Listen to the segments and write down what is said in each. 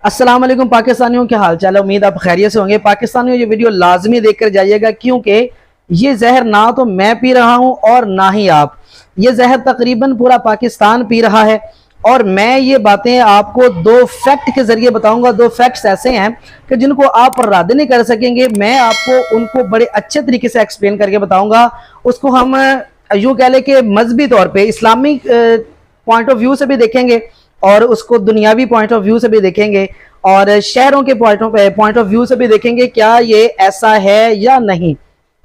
अस्सलाम वालेकुम पाकिस्तानियों, क्या हाल चाल है। उम्मीद आप खैरियत से होंगे। पाकिस्तानियों, ये वीडियो लाजमी देखकर जाइएगा क्योंकि ये जहर ना तो मैं पी रहा हूं और ना ही आप। ये जहर तकरीबन पूरा पाकिस्तान पी रहा है और मैं ये बातें आपको दो फैक्ट के जरिए बताऊंगा। दो फैक्ट्स ऐसे हैं कि जिनको आप रद्द नहीं कर सकेंगे। मैं आपको उनको बड़े अच्छे तरीके से एक्सप्लेन करके बताऊंगा। उसको हम यूँ कह लें कि मजहबी तौर पर इस्लामिक पॉइंट ऑफ व्यू से भी देखेंगे और उसको दुनियावी पॉइंट ऑफ व्यू से भी देखेंगे और शहरों के पॉइंट ऑफ व्यू से भी देखेंगे क्या ये ऐसा है या नहीं।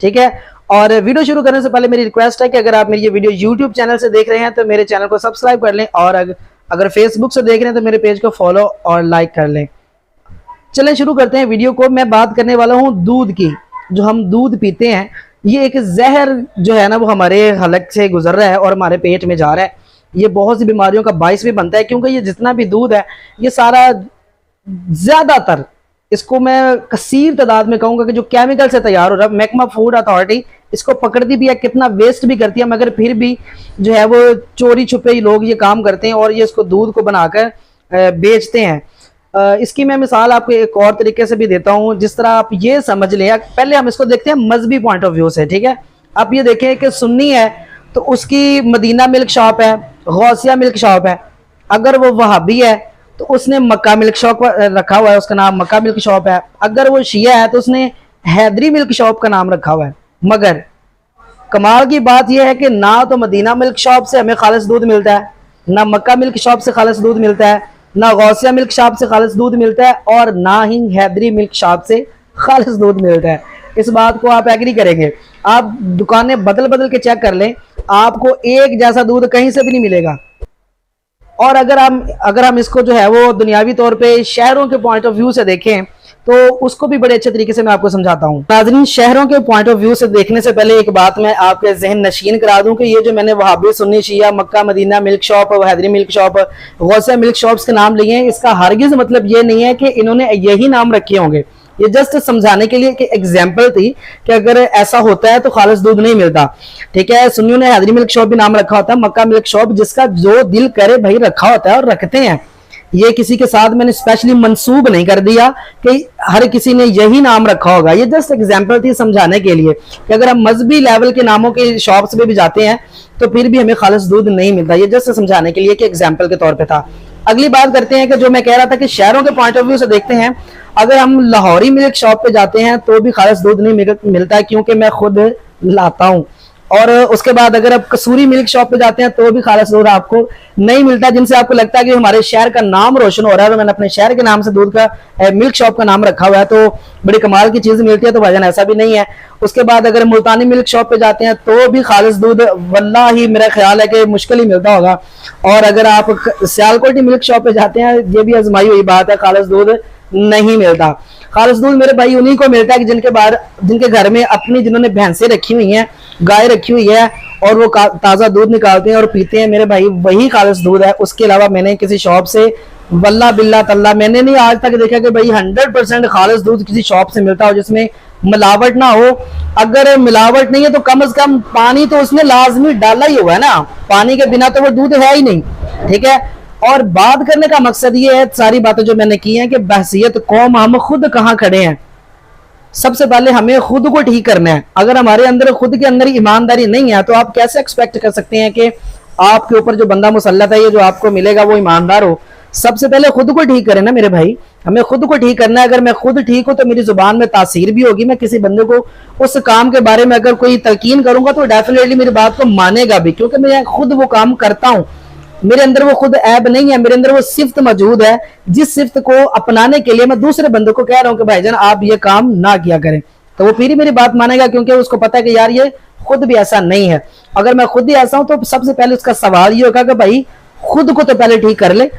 ठीक है। और वीडियो शुरू करने से पहले मेरी रिक्वेस्ट है कि अगर आप मेरी ये वीडियो यूट्यूब चैनल से देख रहे हैं तो मेरे चैनल को सब्सक्राइब कर लें और अगर फेसबुक से देख रहे हैं तो मेरे पेज को फॉलो और लाइक कर लें। चलें शुरू करते हैं वीडियो को। मैं बात करने वाला हूँ दूध की। जो हम दूध पीते हैं ये एक जहर जो है ना वो हमारे हलक से गुजर रहा है और हमारे पेट में जा रहा है। ये बहुत सी बीमारियों का बाइस भी बनता है क्योंकि ये जितना भी दूध है ये सारा ज्यादातर, इसको मैं कसीर तादाद में कहूंगा कि जो केमिकल से तैयार हो रहा है। महकमा फूड अथॉरिटी इसको पकड़ती भी है, कितना वेस्ट भी करती है, मगर फिर भी जो है वो चोरी छुपे ही लोग ये काम करते हैं और ये इसको दूध को बनाकर बेचते हैं। इसकी मैं मिसाल आपको एक और तरीके से भी देता हूँ। जिस तरह आप ये समझ लें, पहले हम इसको देखते हैं मजहबी पॉइंट ऑफ व्यू से। ठीक है। आप ये देखें कि सुन्नी है तो उसकी मदीना मिल्क शॉप है, गौसिया मिल्क शॉप है। अगर वो वहाबी है तो उसने मक्का मिल्क शॉप रखा हुआ है, उसका नाम मक्का मिल्क शॉप है। अगर वो शिया है तो उसने हैदरी मिल्क शॉप का नाम रखा हुआ है। मगर कमाल की बात यह है कि ना तो मदीना मिल्क शॉप से हमें खालिस दूध मिलता है, ना मक्का मिल्क शॉप से खालिस दूध मिलता है, ना गौसिया मिल्क शॉप से खालिस दूध मिलता है और ना ही हैदरी मिल्क शॉप से खालिस दूध मिलता है। इस बात को आप एग्री करेंगे। आप दुकानें बदल बदल के चेक कर लें, आपको एक जैसा दूध कहीं से भी नहीं मिलेगा। और अगर हम इसको जो है वो दुनियावी तौर पे शहरों के पॉइंट ऑफ व्यू से देखें तो उसको भी बड़े अच्छे तरीके से मैं आपको समझाता हूँ। नाज़रीन, शहरों के पॉइंट ऑफ व्यू से देखने से पहले एक बात मैं आपके जहन नशीन करा दूं कि ये जो मैंने वहाबी, सुन्नी, शिया, Mecca, Medina milk shop, Haidari milk shop, Gausia milk shops के नाम लिए हैं, इसका हरगिज मतलब ये नहीं है कि इन्होंने यही नाम रखे होंगे। ये जस्ट समझाने के लिए कि एग्जाम्पल थी कि अगर ऐसा होता है तो खालिस दूध नहीं मिलता। ठीक है। सुन्नियों ने हैदरी मिल्क शॉप भी नाम रखा होता है, मक्का मिल्क शॉप, जिसका जो दिल करे भाई रखा होता है और रखते हैं। ये किसी के साथ मैंने स्पेशली मंसूब नहीं कर दिया कि हर किसी ने यही नाम रखा होगा। ये जस्ट एग्जाम्पल थी समझाने के लिए कि अगर हम मजहबी लेवल के नामों के शॉप्स में भी जाते हैं तो फिर भी हमें खालिस दूध नहीं मिलता। ये जस्ट समझाने के लिए कि एग्जाम्पल के तौर पर था। अगली बात करते हैं कि जो मैं कह रहा था कि शहरों के पॉइंट ऑफ व्यू से देखते हैं। अगर हम लाहौरी मिल्क शॉप पे जाते हैं तो भी खालिस दूध नहीं मिलता है क्योंकि मैं खुद लाता हूँ। और उसके बाद अगर आप कसूरी मिल्क शॉप पे जाते हैं तो भी खालिस दूध आपको नहीं मिलता। जिनसे आपको लगता है कि हमारे शहर का नाम रोशन हो रहा है और मैंने अपने शहर के नाम से दूध का मिल्क शॉप का नाम रखा हुआ है तो बड़ी कमाल की चीज मिलती है, तो भाईजान ऐसा भी नहीं है। उसके बाद अगर मुल्तानी मिल्क शॉप पे जाते हैं तो भी खालिस दूध वल्लाह ही मेरा ख्याल है कि मुश्किल ही मिलता होगा। और अगर आप सियालकोटी मिल्क शॉप पे जाते हैं, ये भी आजमाई हुई बात है, खालिस दूध नहीं मिलता। खालिस दूध मेरे भाई उन्हीं को मिलता है कि जिनके घर में अपनी जिन्होंने भैंसें रखी हुई हैं, गाय रखी हुई है और वो ताज़ा दूध निकालते हैं और पीते हैं। मेरे भाई वही खालिस दूध है। उसके अलावा मैंने किसी शॉप से वल्ला बिल्ला तल्ला मैंने नहीं आज तक देखा कि भाई 100% खालिस दूध किसी शॉप से मिलता हो जिसमें मिलावट ना हो। अगर मिलावट नहीं है तो कम से कम पानी तो उसने लाजमी डाला ही हुआ है ना, पानी के बिना तो वो दूध है ही नहीं। ठीक है। और बात करने का मकसद ये है, सारी बातें जो मैंने की हैं कि बहसियत कौम हम खुद कहाँ खड़े हैं। सबसे पहले हमें खुद को ठीक करना है। अगर हमारे अंदर खुद के अंदर ईमानदारी नहीं है तो आप कैसे एक्सपेक्ट कर सकते हैं कि आपके ऊपर जो बंदा मुसल्लत है, ये जो आपको मिलेगा वो ईमानदार हो। सबसे पहले खुद को ठीक करें ना मेरे भाई, हमें खुद को ठीक करना है। अगर मैं खुद ठीक हूं तो मेरी जुबान में तासीर भी होगी। मैं किसी बंदे को उस काम के बारे में अगर कोई तलकीन करूंगा तो डेफिनेटली मेरी बात को मानेगा भी, क्योंकि मैं खुद वो काम करता हूं। मेरे अंदर वो खुद ऐब नहीं है, मेरे अंदर वो सिफ्त मौजूद है जिस सिफ्त को अपनाने के लिए मैं दूसरे बंदों को कह रहा हूं कि भाईजान आप ये काम ना किया करें, तो वो फिर ही मेरी बात मानेगा क्योंकि उसको पता है कि यार ये खुद भी ऐसा नहीं है। अगर मैं खुद ही ऐसा हूं तो सबसे पहले उसका सवाल ये होगा कि भाई खुद को तो पहले ठीक कर ले,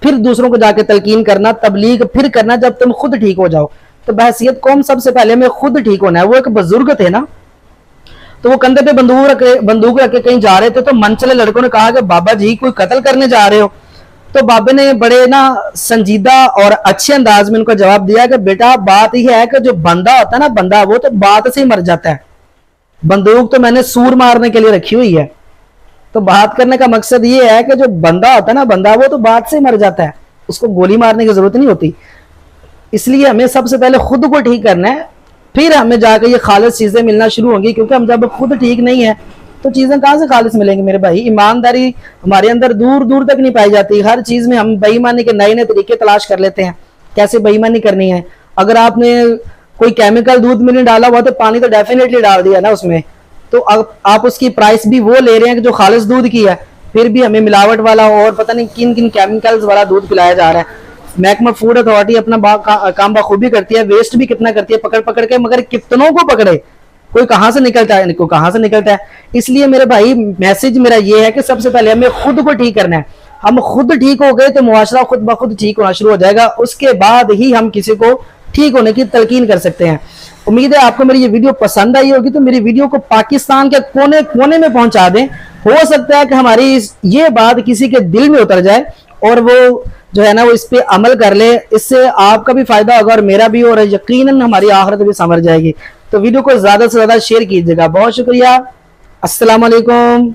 फिर दूसरों को जाके तलकीन करना, तबलीग फिर करना जब तुम खुद ठीक हो जाओ। तो बहसियत कौम सबसे पहले हमें खुद ठीक होना है। वो एक बुजुर्ग थे ना, तो वो कंधे पे बंदूक रख के कहीं जा रहे थे तो मन चले लड़कों ने कहा कि बाबा जी कोई कत्ल करने जा रहे हो। तो बाबे ने बड़े ना संजीदा और अच्छे अंदाज में उनको जवाब दिया कि बेटा बात यह है कि जो बंदा होता है ना, बंदा वो तो बात से ही मर जाता है, बंदूक तो मैंने सूर मारने के लिए रखी हुई है। तो बात करने का मकसद ये है कि जो बंदा होता है ना, बंदा वो तो बात से मर जाता है, उसको गोली मारने की जरूरत नहीं होती। इसलिए हमें सबसे पहले खुद को ठीक करना है, फिर हमें जाकर ये खालिस चीजें मिलना शुरू होंगी। क्योंकि हम जब खुद ठीक नहीं है तो चीजें कहां से खालिस मिलेंगी मेरे भाई। ईमानदारी हमारे अंदर दूर दूर तक नहीं पाई जाती। हर चीज में हम बेईमानी के नए नए तरीके तलाश कर लेते हैं, कैसे बेईमानी करनी है। अगर आपने कोई केमिकल दूध में नहीं डाला हुआ तो पानी तो डेफिनेटली डाल दिया ना उसमें, तो आप उसकी प्राइस भी वो ले रहे हैं कि जो खालिस दूध की है, फिर भी हमें मिलावट वाला और पता नहीं किन किन केमिकल्स वाला दूध पिलाया जा रहा है। महकमा फूड अथॉरिटी अपना काम बखूबी करती है, वेस्ट भी कितना करती है पकड़ पकड़ के, मगर कितनों को पकड़े, कोई कहां से निकलता है, कोई कहां से निकलता है। इसलिए मेरे भाई मैसेज मेरा ये है कि सबसे पहले हमें खुद को ठीक करना है। हम खुद ठीक हो गए तो मुआशरा खुद ब खुद ठीक होना शुरू हो जाएगा, उसके बाद ही हम किसी को ठीक होने की तलकीन कर सकते हैं। उम्मीद है आपको मेरी ये वीडियो पसंद आई होगी, तो मेरी वीडियो को पाकिस्तान के कोने कोने में पहुंचा दें। हो सकता है कि हमारी ये बात किसी के दिल में उतर जाए और वो जो है ना वो इस पे अमल कर ले। इससे आपका भी फायदा होगा और मेरा भी, और यकीनन हमारी आखिरत भी संवर जाएगी। तो वीडियो को ज्यादा से ज्यादा शेयर कीजिएगा। बहुत शुक्रिया। अस्सलाम वालेकुम।